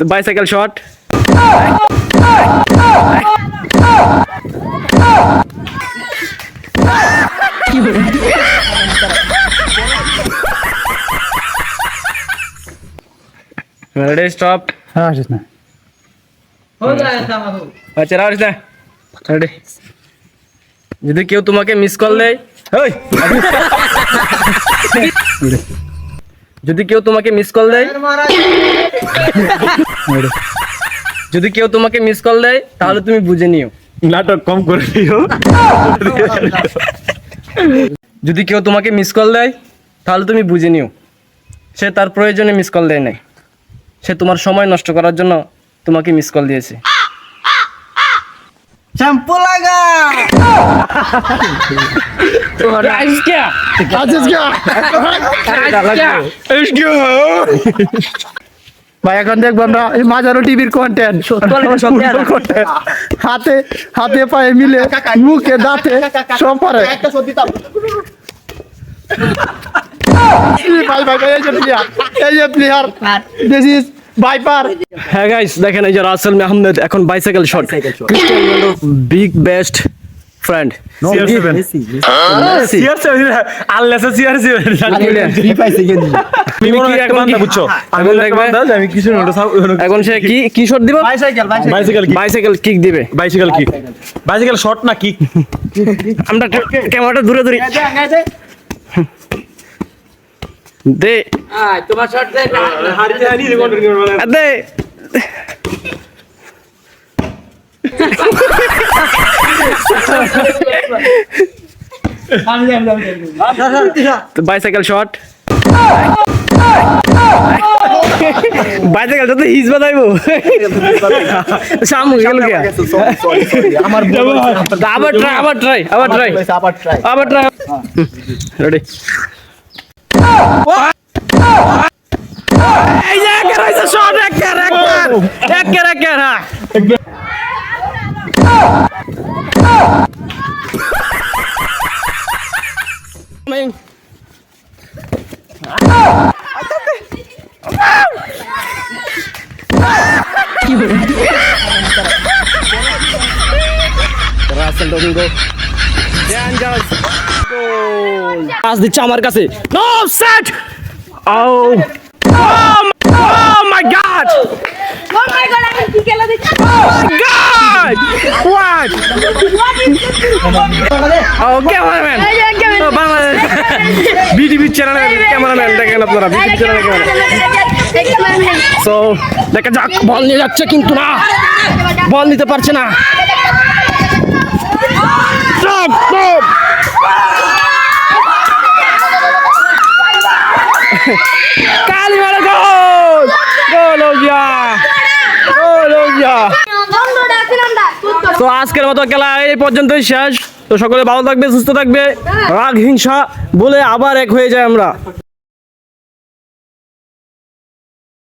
Bicycle shot. Ready, stop. हाँ जितना हो जाएगा बाबू আচ্ছা রাউস না রেডি যদি কেউ তোমাকে মিস কল দেয় ওই যদি কেউ তোমাকে মিস কল দেয় যদি কেউ তোমাকে মিস কল দেয় তাহলে তুমি বুঝে নিও नाटक कम कर दियो যদি কেউ তোমাকে মিস কল দেয় তাহলে তুমি বুঝে নিও সে তার প্রয়োজনে মিস কল দেয় নাই সে তোমার সময় নষ্ট করার জন্য তোমাকে মিস কল দিয়েছে शैम्पू लगा ভাই এখন দেখবো আমরা এই মাজারো টিভির কন্টেন্ট হাতে হাতে পায়ে মিলে মুখে দাঁতে সব পারে ভাই ভাই ভাই এই যে প্লেয়ার দিস ইজ ভাইপার হ্যাঁ গাইস দেখেন এই যে রাসেল আহমেদ এখন bicycle shot Cristiano Ronaldo big best friend এখন সে কি কি শট দিব বাইসাইকেল কিক দিবে বাইসাইকেল শট না কিক আমরা ক্যামেরাটা দূরে দূরে দে तुम्हारा शॉट दे দে বাইসাইকেল শট বাইসাইকেল তো হিজ বাজাইবো সামু গেল কি আমার আবার ট্রাই রেডি এই যে করাইছে শট এক হ্যাঁ Russell Domingo dangerous goal pass দিচ্ছে আমার কাছে নো সেট oh my god Oh my god, I can kick it. God! What? Oh, cameraman! Oh, Bangladesh! BTV channel cameraman দেখেন আপনারা BTV channel cameraman. So, দেখা যাক বল নিয়ে যাচ্ছে কিন্তু না বল নিতে পারছে না Stop! Stop! কালি মারা গোল! গোল হয়ে যা! গোল হয়ে যা! তো আজকের মতো খেলা এই পর্যন্তই শেষ তো সকলে ভালো থাকবে সুস্থ থাকবে রাগ হিংসা বলে আবার এক হয়ে যায় আমরা